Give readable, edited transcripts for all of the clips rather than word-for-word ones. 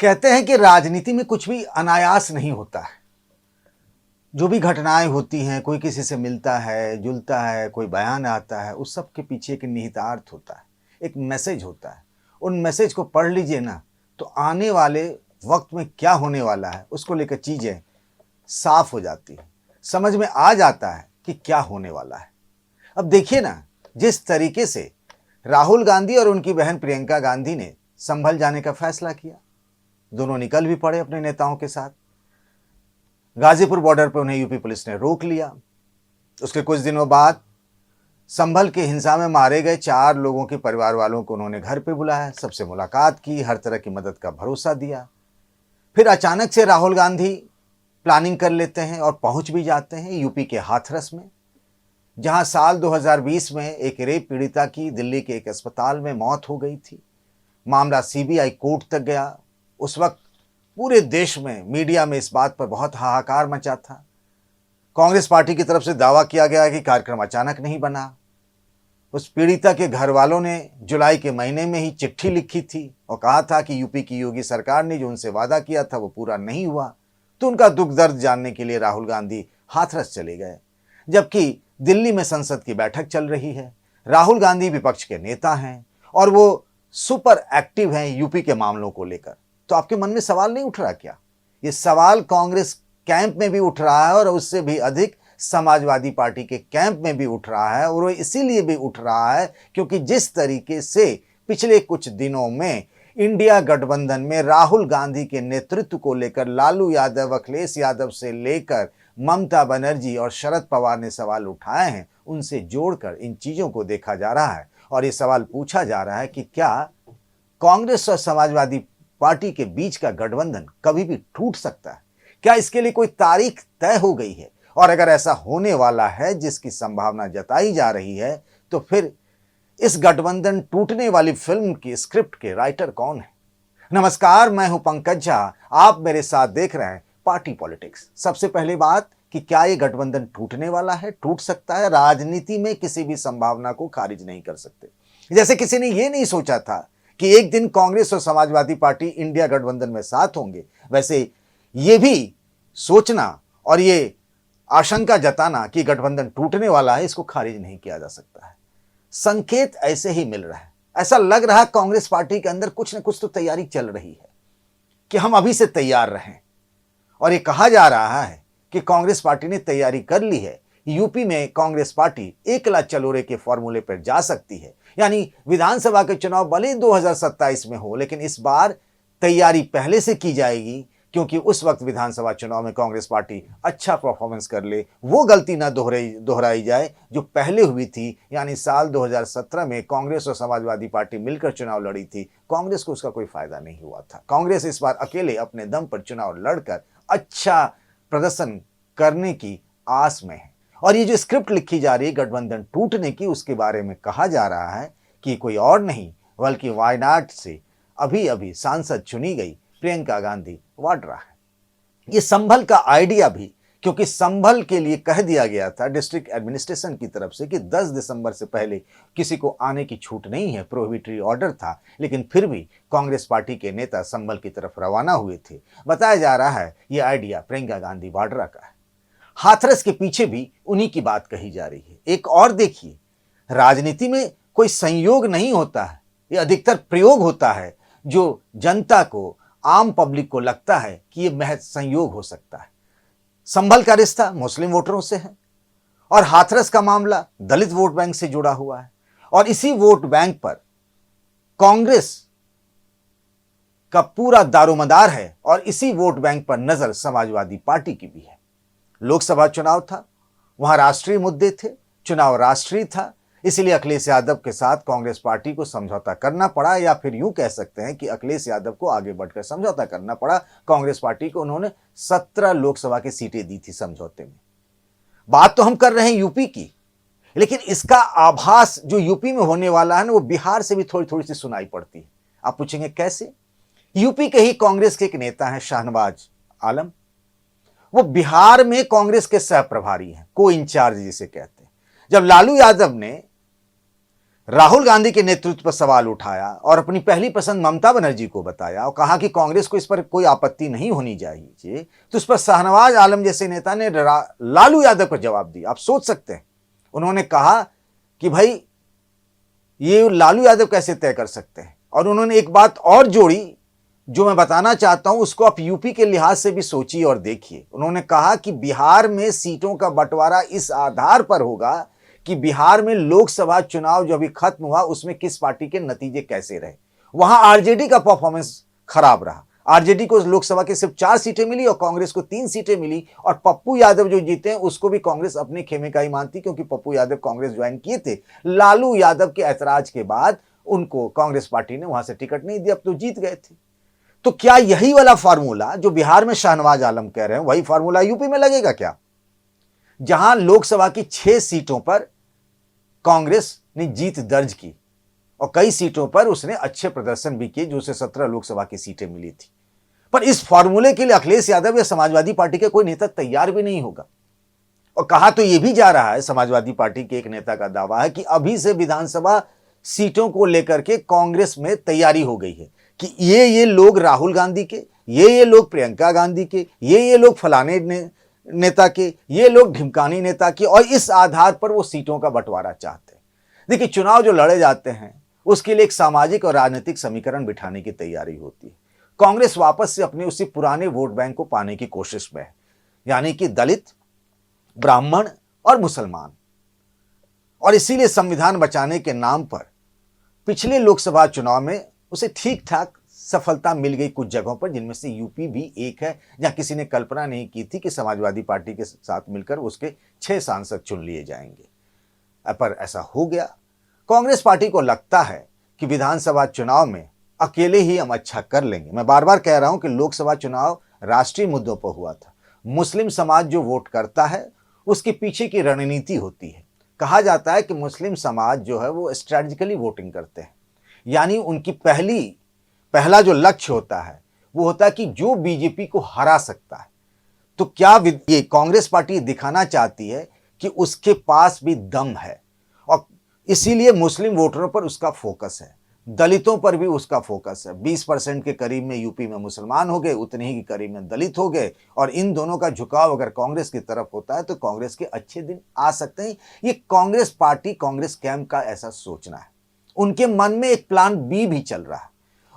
कहते हैं कि राजनीति में कुछ भी अनायास नहीं होता है। जो भी घटनाएं होती हैं, कोई किसी से मिलता है, जुलता है, कोई बयान आता है, उस सब के पीछे एक निहितार्थ होता है, एक मैसेज होता है। उन मैसेज को पढ़ लीजिए ना, तो आने वाले वक्त में क्या होने वाला है उसको लेकर चीज़ें साफ हो जाती हैं, समझ में आ जाता है कि क्या होने वाला है। अब देखिए ना, जिस तरीके से राहुल गांधी और उनकी बहन प्रियंका गांधी ने संभल जाने का फैसला किया, दोनों निकल भी पड़े अपने नेताओं के साथ। गाजीपुर बॉर्डर पर उन्हें यूपी पुलिस ने रोक लिया। उसके कुछ दिनों बाद संभल की हिंसा में मारे गए 4 लोगों के परिवार वालों को उन्होंने घर पे बुलाया, सबसे मुलाकात की, हर तरह की मदद का भरोसा दिया। फिर अचानक से राहुल गांधी प्लानिंग कर लेते हैं और पहुंच भी जाते हैं यूपी के हाथरस में, जहां साल 2020 में एक रेप पीड़िता की दिल्ली के एक अस्पताल में मौत हो गई थी। मामला सीबीआई कोर्ट तक गया। उस वक्त पूरे देश में, मीडिया में इस बात पर बहुत हाहाकार मचा था। कांग्रेस पार्टी की तरफ से दावा किया गया कि कार्यक्रम अचानक नहीं बना। उस पीड़िता के घर वालों ने जुलाई के महीने में ही चिट्ठी लिखी थी और कहा था कि यूपी की योगी सरकार ने जो उनसे वादा किया था वो पूरा नहीं हुआ। तो उनका दुख दर्द जानने के लिए राहुल गांधी हाथरस चले गए, जबकि दिल्ली में संसद की बैठक चल रही है। राहुल गांधी विपक्ष के नेता हैं और वो सुपर एक्टिव हैं यूपी के मामलों को लेकर। तो आपके मन में सवाल नहीं उठ रहा क्या? ये सवाल कांग्रेस कैंप में भी उठ रहा है और उससे भी अधिक समाजवादी पार्टी के कैंप में भी उठ रहा है। और वो इसीलिए भी उठ रहा है क्योंकि जिस तरीके से पिछले कुछ दिनों में इंडिया गठबंधन में राहुल गांधी के नेतृत्व को लेकर लालू यादव, अखिलेश यादव से लेकर ममता बनर्जी और शरद पवार ने सवाल उठाए हैं, उनसे जोड़कर इन चीजों को देखा जा रहा है। और ये सवाल पूछा जा रहा है कि क्या कांग्रेस और समाजवादी पार्टी के बीच का गठबंधन कभी भी टूट सकता है? क्या इसके लिए कोई तारीख तय हो गई है? और अगर ऐसा होने वाला है, जिसकी संभावना जताई जा रही है, तो फिर इस गठबंधन टूटने वाली फिल्म की स्क्रिप्ट के राइटर कौन है? नमस्कार, मैं हूं पंकज झा। आप मेरे साथ देख रहे हैं पार्टी पॉलिटिक्स। सबसे पहली बात कि क्या ये गठबंधन टूटने वाला है, टूट सकता है? राजनीति में किसी भी संभावना को खारिज नहीं कर सकते। जैसे किसी ने यह नहीं सोचा था कि एक दिन कांग्रेस और समाजवादी पार्टी इंडिया गठबंधन में साथ होंगे, वैसे ये भी सोचना और ये आशंका जताना कि गठबंधन टूटने वाला है, इसको खारिज नहीं किया जा सकता है। संकेत ऐसे ही मिल रहा है। ऐसा लग रहा है कांग्रेस पार्टी के अंदर कुछ न कुछ तो तैयारी चल रही है कि हम अभी से तैयार रहें। और ये कहा जा रहा है कि कांग्रेस पार्टी ने तैयारी कर ली है। यूपी में कांग्रेस पार्टी एकला चलोरे के फॉर्मूले पर जा सकती है, यानी विधानसभा के चुनाव भले 2027 में हो, लेकिन इस बार तैयारी पहले से की जाएगी, क्योंकि उस वक्त विधानसभा चुनाव में कांग्रेस पार्टी अच्छा परफॉर्मेंस कर ले, वो गलती ना दोहराई जाए जो पहले हुई थी। यानी साल 2017 में कांग्रेस और समाजवादी पार्टी मिलकर चुनाव लड़ी थी, कांग्रेस को उसका कोई फायदा नहीं हुआ था। कांग्रेस इस बार अकेले अपने दम पर चुनाव लड़कर अच्छा प्रदर्शन करने की आस में है। और ये जो स्क्रिप्ट लिखी जा रही है गठबंधन टूटने की, उसके बारे में कहा जा रहा है कि कोई और नहीं बल्कि वायनाड से अभी अभी सांसद चुनी गई प्रियंका गांधी वाड्रा है। ये संभल का आइडिया भी, क्योंकि संभल के लिए कह दिया गया था डिस्ट्रिक्ट एडमिनिस्ट्रेशन की तरफ से कि 10 दिसंबर से पहले किसी को आने की छूट नहीं है, प्रोहिबिटरी ऑर्डर था। लेकिन फिर भी कांग्रेस पार्टी के नेता संभल की तरफ रवाना हुए थे। बताया जा रहा है ये आइडिया प्रियंका गांधी वाड्रा का है। हाथरस के पीछे भी उन्हीं की बात कही जा रही है। एक और देखिए, राजनीति में कोई संयोग नहीं होता है, ये अधिकतर प्रयोग होता है जो जनता को, आम पब्लिक को लगता है कि ये महज संयोग हो सकता है। संभल का रिश्ता मुस्लिम वोटरों से है और हाथरस का मामला दलित वोट बैंक से जुड़ा हुआ है। और इसी वोट बैंक पर कांग्रेस का पूरा दारोमदार है और इसी वोट बैंक पर नजर समाजवादी पार्टी की भी है। लोकसभा चुनाव था, वहां राष्ट्रीय मुद्दे थे, चुनाव राष्ट्रीय था, इसलिए अखिलेश यादव के साथ कांग्रेस पार्टी को समझौता करना पड़ा, या फिर यूं कह सकते हैं कि अखिलेश यादव को आगे बढ़कर समझौता करना पड़ा। कांग्रेस पार्टी को उन्होंने 17 लोकसभा की सीटें दी थी समझौते में। बात तो हम कर रहे हैं यूपी की, लेकिन इसका आभास जो यूपी में होने वाला है ना, वो बिहार से भी थोड़ी थोड़ी सी सुनाई पड़ती है। आप पूछेंगे कैसे? यूपी के ही कांग्रेस के एक नेता हैं शाहनवाज आलम, वो बिहार में कांग्रेस के सह प्रभारी हैं, को इंचार्ज जिसे कहते हैं। जब लालू यादव ने राहुल गांधी के नेतृत्व पर सवाल उठाया और अपनी पहली पसंद ममता बनर्जी को बताया और कहा कि कांग्रेस को इस पर कोई आपत्ति नहीं होनी चाहिए, तो उस पर शाहनवाज आलम जैसे नेता ने लालू यादव को जवाब दिया। आप सोच सकते हैं, उन्होंने कहा कि भाई ये लालू यादव कैसे तय कर सकते हैं। और उन्होंने एक बात और जोड़ी जो मैं बताना चाहता हूं, उसको आप यूपी के लिहाज से भी सोचिए और देखिए। उन्होंने कहा कि बिहार में सीटों का बंटवारा इस आधार पर होगा कि बिहार में लोकसभा चुनाव जो अभी खत्म हुआ उसमें किस पार्टी के नतीजे कैसे रहे। वहां आरजेडी का परफॉर्मेंस खराब रहा, आरजेडी को लोकसभा की सिर्फ 4 सीटें मिली और कांग्रेस को 3 सीटें मिली। और पप्पू यादव जो जीते हैं उसको भी कांग्रेस अपने खेमे का ही मानती, क्योंकि पप्पू यादव कांग्रेस ज्वाइन किए थे। लालू यादव के ऐतराज के बाद उनको कांग्रेस पार्टी ने वहां से टिकट नहीं दिया, अब तो जीत गए थे। तो क्या यही वाला फार्मूला जो बिहार में शाहनवाज आलम कह रहे हैं वही फार्मूला यूपी में लगेगा क्या, जहां लोकसभा की 6 सीटों पर कांग्रेस ने जीत दर्ज की और कई सीटों पर उसने अच्छे प्रदर्शन भी किए, जो उसे 17 लोकसभा की सीटें मिली थी। पर इस फार्मूले के लिए अखिलेश यादव या समाजवादी पार्टी के कोई नेता तैयार भी नहीं होगा। और कहा तो यह भी जा रहा है, समाजवादी पार्टी के एक नेता का दावा है कि अभी से विधानसभा सीटों को लेकर के कांग्रेस में तैयारी हो गई है कि ये लोग राहुल गांधी के, ये लोग प्रियंका गांधी के, ये लोग फलाने नेता के, ये लोग ढिमकानी नेता के, और इस आधार पर वो सीटों का बंटवारा चाहते हैं। देखिए, चुनाव जो लड़े जाते हैं उसके लिए एक सामाजिक और राजनीतिक समीकरण बिठाने की तैयारी होती है। कांग्रेस वापस से अपने उसी पुराने वोट बैंक को पाने की कोशिश में है, यानी कि दलित, ब्राह्मण और मुसलमान। और इसीलिए संविधान बचाने के नाम पर पिछले लोकसभा चुनाव में उसे ठीक ठाक सफलता मिल गई कुछ जगहों पर, जिनमें से यूपी भी एक है, जहां किसी ने कल्पना नहीं की थी कि समाजवादी पार्टी के साथ मिलकर उसके 6 सांसद चुन लिए जाएंगे। पर ऐसा हो गया। कांग्रेस पार्टी को लगता है कि विधानसभा चुनाव में अकेले ही हम अच्छा कर लेंगे। मैं बार बार कह रहा हूं कि लोकसभा चुनाव राष्ट्रीय मुद्दों पर हुआ था। मुस्लिम समाज जो वोट करता है उसके पीछे की रणनीति होती है। कहा जाता है कि मुस्लिम समाज जो है वो स्ट्रैटेजिकली वोटिंग करते हैं, यानी उनकी पहला जो लक्ष्य होता है वो होता है कि जो बीजेपी को हरा सकता है। तो क्या ये कांग्रेस पार्टी दिखाना चाहती है कि उसके पास भी दम है, और इसीलिए मुस्लिम वोटरों पर उसका फोकस है, दलितों पर भी उसका फोकस है। 20% के करीब में यूपी में मुसलमान हो गए, उतने ही के करीब में दलित हो गए, और इन दोनों का झुकाव अगर कांग्रेस की तरफ होता है तो कांग्रेस के अच्छे दिन आ सकते हैं। ये कांग्रेस पार्टी, कांग्रेस कैंप का ऐसा सोचना है। उनके मन में एक प्लान बी भी चल रहा है।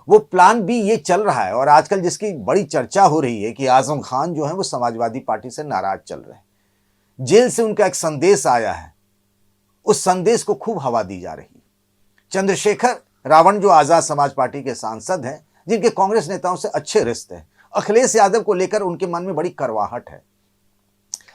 वो प्लान बी ये चल रहा है, और आजकल जिसकी बड़ी चर्चा हो रही है कि आजम खान जो है वो समाजवादी पार्टी से नाराज चल रहे हैं। जेल से उनका एक संदेश आया है, उस संदेश को खूब हवा दी जा रही है। चंद्रशेखर रावण जो आजाद समाज पार्टी के सांसद हैं, जिनके कांग्रेस नेताओं से अच्छे रिश्ते हैं, अखिलेश यादव को लेकर उनके मन में बड़ी करवाहट है।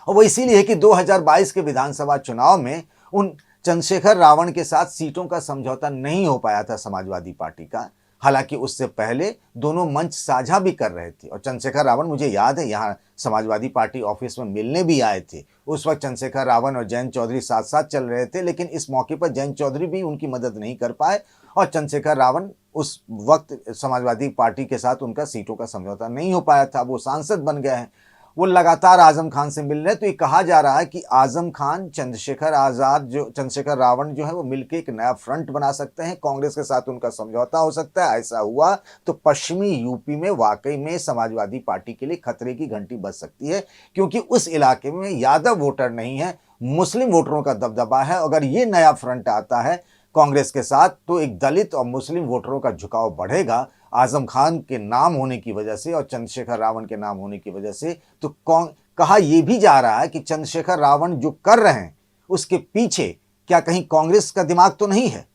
और वो इसीलिए है कि 2022 के विधानसभा चुनाव में उन चंद्रशेखर रावण के साथ सीटों का समझौता नहीं हो पाया था समाजवादी पार्टी का। हालांकि उससे पहले दोनों मंच साझा भी कर रहे थे, और चंद्रशेखर रावण, मुझे याद है, यहाँ समाजवादी पार्टी ऑफिस में मिलने भी आए थे। उस वक्त चंद्रशेखर रावण और जयंत चौधरी साथ साथ चल रहे थे, लेकिन इस मौके पर जयंत चौधरी भी उनकी मदद नहीं कर पाए, और चंद्रशेखर रावण उस वक्त समाजवादी पार्टी के साथ उनका सीटों का समझौता नहीं हो पाया था। वो सांसद बन गए हैं, वो लगातार आजम खान से मिल रहे हैं। तो ये कहा जा रहा है कि आजम खान, चंद्रशेखर रावण जो है वो मिलकर एक नया फ्रंट बना सकते हैं, कांग्रेस के साथ उनका समझौता हो सकता है। ऐसा हुआ तो पश्चिमी यूपी में वाकई में समाजवादी पार्टी के लिए खतरे की घंटी बज सकती है, क्योंकि उस इलाके में यादव वोटर नहीं है, मुस्लिम वोटरों का दबदबा है। अगर ये नया फ्रंट आता है कांग्रेस के साथ तो एक दलित और मुस्लिम वोटरों का झुकाव बढ़ेगा, आजम खान के नाम होने की वजह से और चंद्रशेखर रावण के नाम होने की वजह से। तो कहा यह भी जा रहा है कि चंद्रशेखर रावण जो कर रहे हैं उसके पीछे क्या कहीं कांग्रेस का दिमाग तो नहीं है,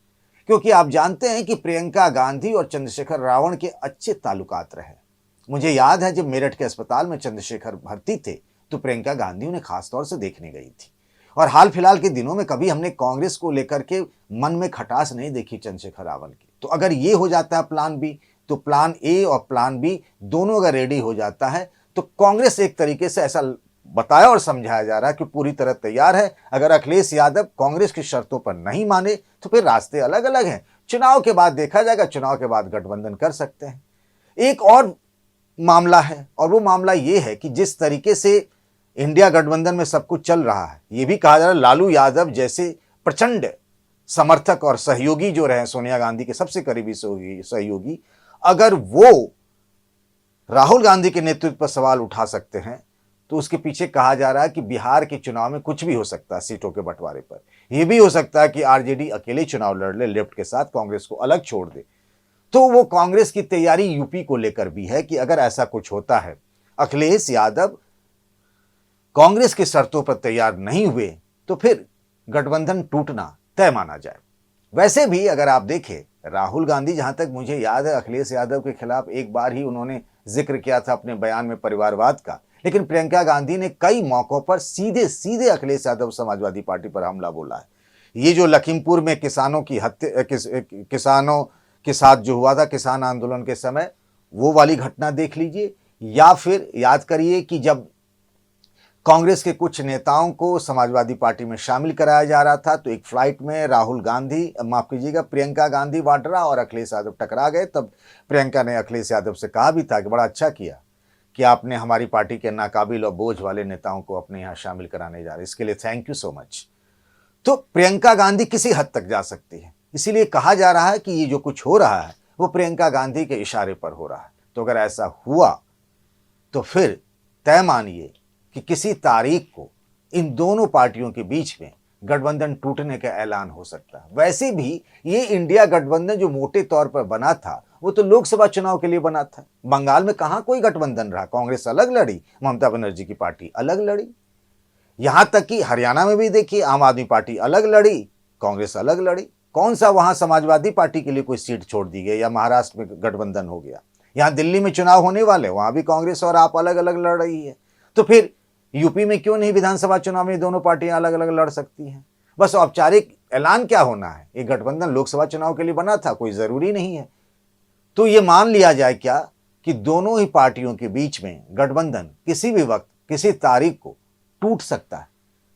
क्योंकि आप जानते हैं कि प्रियंका गांधी और चंद्रशेखर रावण के अच्छे ताल्लुकात रहे। मुझे याद है जब मेरठ के अस्पताल में चंद्रशेखर भर्ती थे तो प्रियंका गांधी उन्हें खासतौर से देखने गई थी, और हाल फिलहाल के दिनों में कभी हमने कांग्रेस को लेकर के मन में खटास नहीं देखी चंद्रशेखर रावण की। तो अगर ये हो जाता है प्लान बी, तो प्लान ए और प्लान बी दोनों अगर रेडी हो जाता है तो कांग्रेस एक तरीके से ऐसा बताया और समझाया जा रहा है कि पूरी तरह तैयार है। अगर अखिलेश यादव कांग्रेस की शर्तों पर नहीं माने तो फिर रास्ते अलग अलग हैं, चुनाव के बाद देखा जाएगा, चुनाव के बाद गठबंधन कर सकते हैं। एक और मामला है, और वो मामला ये है कि जिस तरीके से इंडिया गठबंधन में सब कुछ चल रहा है, ये भी कहा जा रहा है लालू यादव जैसे प्रचंड समर्थक और सहयोगी जो रहे सोनिया गांधी के सबसे करीबी सहयोगी, अगर वो राहुल गांधी के नेतृत्व पर सवाल उठा सकते हैं, तो उसके पीछे कहा जा रहा है कि बिहार के चुनाव में कुछ भी हो सकता है सीटों के बंटवारे पर। यह भी हो सकता है कि आरजेडी अकेले चुनाव लड़ ले, लेफ्ट के साथ, कांग्रेस को अलग छोड़ दे। तो वो कांग्रेस की तैयारी यूपी को लेकर भी है कि अगर ऐसा कुछ होता है, अखिलेश यादव कांग्रेस की शर्तों पर तैयार नहीं हुए, तो फिर गठबंधन टूटना तय माना जाए। वैसे भी अगर आप देखें, राहुल गांधी, जहां तक मुझे याद है, अखिलेश यादव के खिलाफ एक बार ही उन्होंने जिक्र किया था अपने बयान में परिवारवाद का, लेकिन प्रियंका गांधी ने कई मौकों पर सीधे सीधे अखिलेश यादव समाजवादी पार्टी पर हमला बोला है। ये जो लखीमपुर में किसानों की हत्या, किसानों के साथ जो हुआ था किसान आंदोलन के समय, वो वाली घटना देख लीजिए, या फिर याद करिए कि जब कांग्रेस के कुछ नेताओं को समाजवादी पार्टी में शामिल कराया जा रहा था, तो एक फ्लाइट में राहुल गांधी, माफ कीजिएगा, प्रियंका गांधी वाड्रा और अखिलेश यादव टकरा गए। तब प्रियंका ने अखिलेश यादव से कहा भी था कि बड़ा अच्छा किया कि आपने हमारी पार्टी के नाकाबिल और बोझ वाले नेताओं को अपने यहाँ शामिल कराने जा रहे, इसके लिए थैंक यू सो मच। तो प्रियंका गांधी किसी हद तक जा सकती है, इसीलिए कहा जा रहा है कि ये जो कुछ हो रहा है वो प्रियंका गांधी के इशारे पर हो रहा है। तो अगर ऐसा हुआ तो फिर तय मानिए कि किसी तारीख को इन दोनों पार्टियों के बीच में गठबंधन टूटने का ऐलान हो सकता है। वैसे भी ये इंडिया गठबंधन जो मोटे तौर पर बना था, वो तो लोकसभा चुनाव के लिए बना था। बंगाल में कहां कोई गठबंधन रहा, कांग्रेस अलग लड़ी, ममता बनर्जी की पार्टी अलग लड़ी। यहां तक कि हरियाणा में भी देखिए, आम आदमी पार्टी अलग लड़ी, कांग्रेस अलग लड़ी। कौन सा वहां समाजवादी पार्टी के लिए कोई सीट छोड़ दी गई, या महाराष्ट्र में गठबंधन हो गया। यहां दिल्ली में चुनाव होने वाले, वहां भी कांग्रेस और आप अलग अलग लड़ रही है। तो फिर यूपी में क्यों नहीं विधानसभा चुनाव में दोनों पार्टियां अलग अलग लड़ सकती हैं? बस औपचारिक ऐलान क्या होना है, ये गठबंधन लोकसभा चुनाव के लिए बना था, कोई जरूरी नहीं है। तो ये मान लिया जाए क्या कि दोनों ही पार्टियों के बीच में गठबंधन किसी भी वक्त, किसी तारीख को टूट सकता है।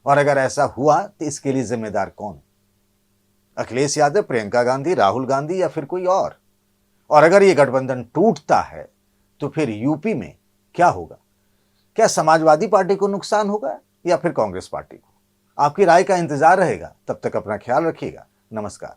और अगर ऐसा हुआ तो इसके लिए जिम्मेदार कौन? अखिलेश यादव, प्रियंका गांधी, राहुल गांधी, या फिर कोई और? और अगर ये गठबंधन टूटता है तो फिर यूपी में क्या होगा? क्या समाजवादी पार्टी को नुकसान होगा या फिर कांग्रेस पार्टी को? आपकी राय का इंतजार रहेगा। तब तक अपना ख्याल रखिएगा। नमस्कार।